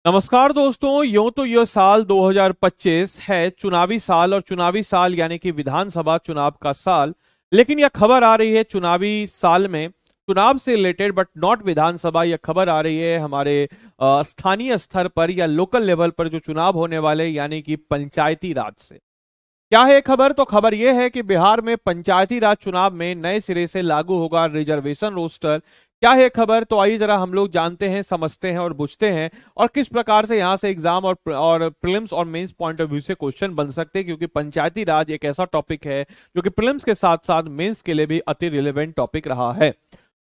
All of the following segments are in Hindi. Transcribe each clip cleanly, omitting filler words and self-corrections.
नमस्कार दोस्तों। यूं तो यह साल 2025 है चुनावी साल और चुनावी साल यानी कि विधानसभा चुनाव का साल। लेकिन यह खबर आ रही है चुनावी साल में चुनाव से रिलेटेड बट नॉट विधानसभा। यह खबर आ रही है हमारे स्थानीय स्तर पर या लोकल लेवल पर जो चुनाव होने वाले यानी कि पंचायती राज से। क्या है खबर? तो खबर यह है कि बिहार में पंचायती राज चुनाव में नए सिरे से लागू होगा रिजर्वेशन रोस्टर। क्या है खबर? तो आइए जरा हम लोग जानते हैं, समझते हैं और बुझते हैं और किस प्रकार से यहां से एग्जाम और प्रीलिम्स और मेंस पॉइंट ऑफ व्यू से क्वेश्चन बन सकते हैं, क्योंकि पंचायती राज एक ऐसा टॉपिक है जो कि प्रीलिम्स के साथ साथ मेंस के लिए भी अति रिलेवेंट टॉपिक रहा है।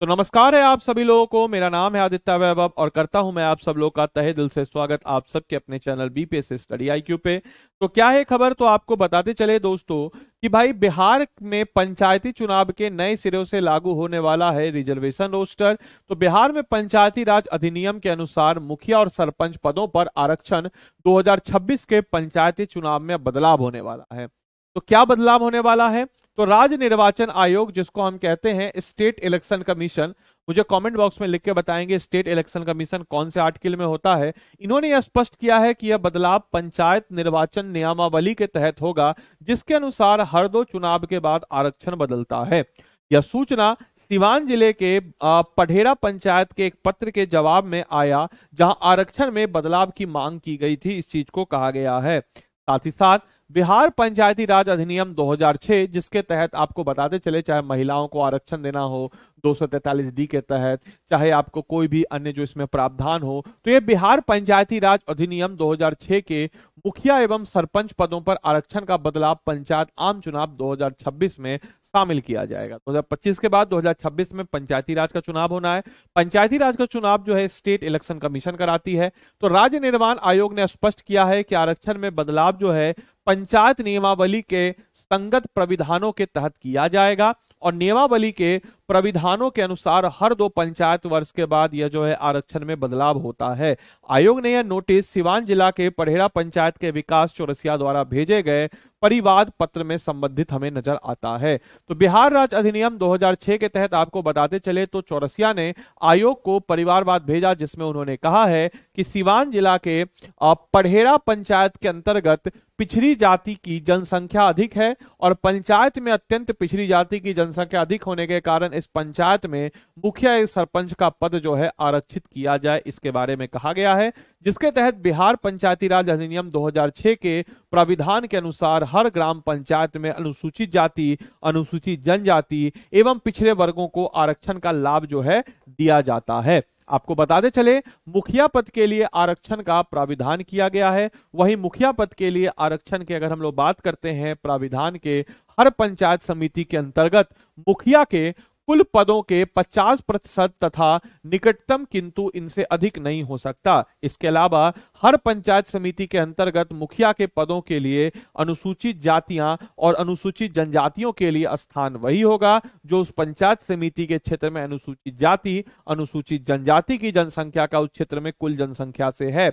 तो नमस्कार है आप सभी लोगों को, मेरा नाम है आदित्य वैभव और करता हूं मैं आप सब लोगों का तहे दिल से स्वागत आप सबके अपने चैनल बीपीएससी स्टडी आईक्यू पे। तो क्या है खबर? तो आपको बताते चले दोस्तों कि भाई बिहार में पंचायती चुनाव के नए सिरे से लागू होने वाला है रिजर्वेशन रोस्टर। तो बिहार में पंचायती राज अधिनियम के अनुसार मुखिया और सरपंच पदों पर आरक्षण 2026 के पंचायती चुनाव में बदलाव होने वाला है। तो क्या बदलाव होने वाला है? तो राज्य निर्वाचन आयोग, जिसको हम कहते हैं स्टेट इलेक्शन कमीशन, मुझे कमेंट बॉक्स में लिख के बताएंगे स्टेट इलेक्शन कमीशन कौन से आर्टिकल में होता है। इन्होंने यह स्पष्ट किया है कि यह बदलाव पंचायत निर्वाचन नियमावली के तहत होगा, जिसके अनुसार हर 2 चुनाव के बाद आरक्षण बदलता है। यह सूचना सिवान जिले के पढ़ेरा पंचायत के एक पत्र के जवाब में आया, जहां आरक्षण में बदलाव की मांग की गई थी। इस चीज को कहा गया है। साथ ही साथ बिहार पंचायती राज अधिनियम 2006, जिसके तहत आपको बताते चले, चाहे महिलाओं को आरक्षण देना हो 243D के तहत, चाहे आपको कोई भी अन्य जो इसमें प्रावधान हो, तो ये बिहार पंचायती राज अधिनियम 2006 के मुखिया एवं सरपंच पदों पर आरक्षण का बदलाव पंचायत आम चुनाव 2026 में शामिल किया जाएगा। 2025 के बाद 2026 में पंचायती राज का चुनाव होना है। पंचायती राज का चुनाव जो है स्टेट इलेक्शन कमीशन कराती है। तो राज्य निर्वाचन आयोग ने स्पष्ट किया है कि आरक्षण में बदलाव जो है पंचायत नियमावली के संगत प्राविधानों के तहत किया जाएगा और नियमावली के प्राविधानों के अनुसार हर 2 पंचायत वर्ष के बाद यह जो है आरक्षण में बदलाव होता है। आयोग ने यह नोटिस सिवान जिला के पढ़ेरा पंचायत के विकास चौरसिया द्वारा भेजे गए परिवाद पत्र में संबंधित हमें नजर आता है। तो बिहार राज्य अधिनियम 2006 के तहत आपको बताते चले तो चौरसिया ने आयोग को परिवारवाद भेजा, जिसमें उन्होंने कहा है कि सिवान जिला के पढ़ेरा पंचायत के अंतर्गत पिछड़ी जाति की जनसंख्या अधिक है और पंचायत में अत्यंत पिछड़ी जाति की जनसंख्या अधिक होने के कारण इस पंचायत में मुखिया एक सरपंच का पद जो है आरक्षित किया जाए, इसके बारे में कहा गया है। जिसके तहत बिहार पंचायती राज अधिनियम 2006 के प्राविधान के अनुसार हर ग्राम पंचायत में अनुसूचित जाति, अनुसूचित जनजाति एवं पिछड़े वर्गों को आरक्षण का लाभ जो है दिया जाता है। आपको बताते चले मुखिया पद के लिए आरक्षण का प्राविधान किया गया है। वहीं मुखिया पद के लिए आरक्षण की अगर हम लोग बात करते हैं प्राविधान के, हर पंचायत समिति के अंतर्गत मुखिया के कुल पदों के 50% तथा निकटतम किंतु इनसे अधिक नहीं हो सकता। इसके अलावा हर पंचायत समिति के अंतर्गत मुखिया के पदों के लिए अनुसूचित जातियां और अनुसूचित जनजातियों के लिए स्थान वही होगा जो उस पंचायत समिति के क्षेत्र में अनुसूचित जाति, अनुसूचित जनजाति की जनसंख्या का उस क्षेत्र में कुल जनसंख्या से है।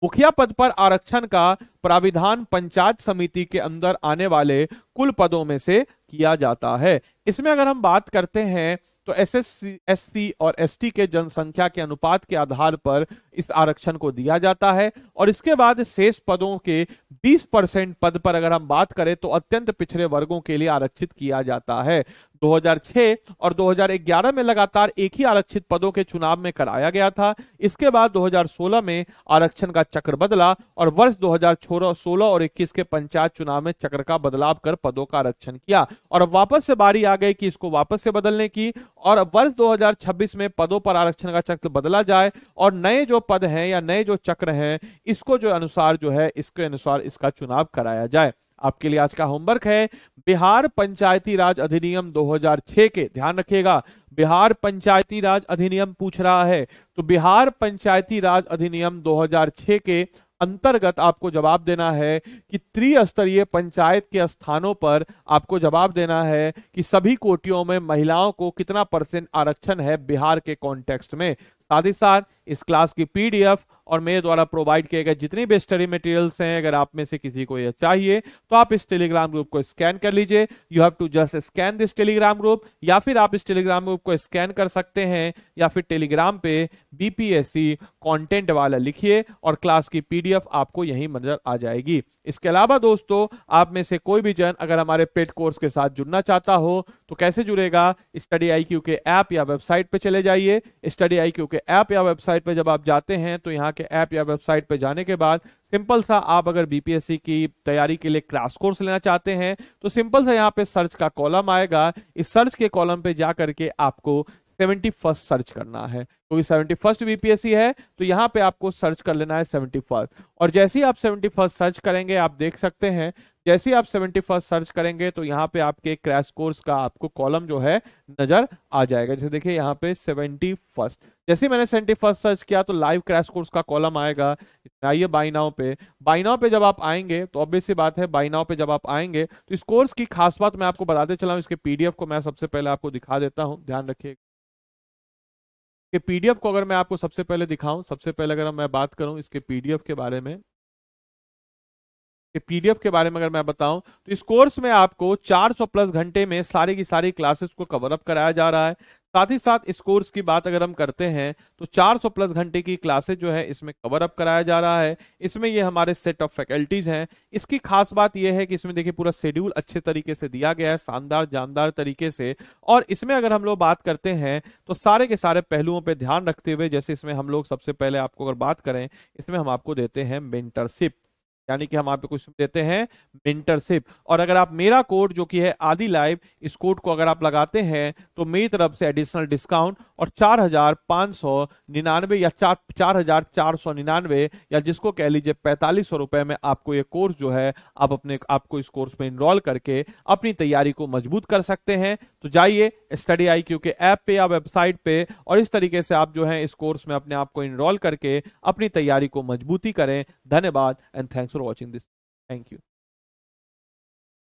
मुखिया पद पर आरक्षण का प्राविधान पंचायत समिति के अंदर आने वाले कुल पदों में से किया जाता है। इसमें अगर हम बात करते हैं तो एसएससी, एससी और एसटी के जनसंख्या के अनुपात के आधार पर इस आरक्षण को दिया जाता है और इसके बाद शेष पदों के 20% पद पर अगर हम बात करें तो अत्यंत पिछड़े वर्गों के लिए आरक्षित किया जाता है। 2006 और 2011 में लगातार एक ही आरक्षित पदों के चुनाव में कराया गया था। इसके बाद 2016 में आरक्षण का चक्र बदला और वर्ष 2016 और 21 के पंचायत चुनाव में चक्र का बदलाव कर पदों का आरक्षण किया और वापस से बारी आ गई कि इसको वापस से बदलने की और वर्ष 2026 में पदों पर आरक्षण का चक्र बदला जाए और नए जो पद हैं या नए जो चक्र हैं इसको जो अनुसार जो है इसके अनुसार इसका चुनाव कराया जाए। आपके लिए आज का होमवर्क है बिहार पंचायती राज अधिनियम 2006 के, ध्यान रखिएगा बिहार पंचायती राज अधिनियम पूछ रहा है तो बिहार पंचायती राज अधिनियम 2006 के अंतर्गत आपको जवाब देना है कि त्रिस्तरीय पंचायत के स्थानों पर आपको जवाब देना है कि सभी कोटियों में महिलाओं को कितना % आरक्षण है बिहार के कॉन्टेक्स्ट में। साथ ही साथ इस क्लास की पीडीएफ और मेरे द्वारा प्रोवाइड किए गए जितने भी स्टडी मटेरियल्स हैं, अगर आप में से किसी को यह चाहिए तो आप इस टेलीग्राम ग्रुप को स्कैन कर लीजिए। You have to just scan this Telegram group, या फिर आप इस टेलीग्राम ग्रुप को स्कैन कर सकते हैं, या फिर टेलीग्राम पे बीपीएससी कंटेंट वाला लिखिए और क्लास की पीडीएफ आपको यहीं नजर आ जाएगी। इसके अलावा दोस्तों, आप में से कोई भी जन अगर हमारे पेड कोर्स के साथ जुड़ना चाहता हो तो कैसे जुड़ेगा? स्टडी आईक्यू के ऐप या वेबसाइट पे चले जाइए। स्टडी आईक्यू के ऐप या वेबसाइट पे जब आप जाते हैं तो यहाँ के ऐप या वेबसाइट पे जाने के बाद सिंपल सा, आप अगर बीपीएससी की तैयारी के लिए क्रैश कोर्स लेना चाहते हैं तो सिंपल सा यहाँ पे सर्च का कॉलम आएगा। इस सर्च के कॉलम पे जा करके आपको 71st सर्च करना है, क्योंकि 71st बीपीएससी है तो यहाँ पे आपको सर्च कर लेना है 71st। और जैसे ही आप 71st सर्च करेंगे, आप देख सकते हैं जैसे ही आप 71st सर्च करेंगे तो यहाँ पे आपके क्रैश कोर्स का आपको कॉलम जो है नजर आ जाएगा। जैसे देखिए यहाँ पे 71st, जैसे मैंने 71st सर्च किया तो लाइव क्रैश कोर्स का कॉलम आएगा। आइए बाय नाउ पे, बाय नाउ पे जब आप आएंगे तो ऑब्वियस सी बात है, बाय नाउ पे जब आप आएंगे तो इस कोर्स की खास बात मैं आपको बताते चला हूँ। इसके पीडीएफ को मैं सबसे पहले आपको दिखा देता हूँ, ध्यान रखिए कि पीडीएफ को अगर मैं आपको सबसे पहले दिखाऊं, सबसे पहले अगर मैं बात करूं इसके पीडीएफ के बारे में, पीडीएफ के बारे में अगर मैं बताऊं तो इस कोर्स में आपको 400 प्लस घंटे में सारी की सारी क्लासेस को कवर अप कराया जा रहा है। साथ ही साथ इस कोर्स की बात अगर हम करते हैं तो 400 प्लस घंटे की क्लासेस जो है इसमें कवर अप कराया जा रहा है। इसमें ये हमारे सेट ऑफ फैकल्टीज हैं। इसकी खास बात यह है कि इसमें देखिए पूरा शेड्यूल अच्छे तरीके से दिया गया है, शानदार जानदार तरीके से। और इसमें अगर हम लोग बात करते हैं तो सारे के सारे पहलुओं पर ध्यान रखते हुए, जैसे इसमें हम लोग सबसे पहले आपको अगर बात करें, इसमें हम आपको देते हैं मेंटरशिप, यानी कि हम आपको कुछ देते हैं मेंटरशिप। और अगर आप मेरा कोड जो कि है आदि लाइव, इस कोड को अगर आप लगाते हैं तो मेरी तरफ से एडिशनल डिस्काउंट और 4,599 या 4,499 या जिसको कह लीजिए 4500 रुपए में आपको ये कोर्स जो है आपको इस कोर्स में इनरोल करके अपनी तैयारी को मजबूत कर सकते हैं। तो जाइए स्टडी आईक्यू के ऐप पे या वेबसाइट पे और इस तरीके से आप जो है इस कोर्स में अपने आप को इनरोल करके अपनी तैयारी को मजबूती करें। धन्यवाद and thanks for watching this. Thank you.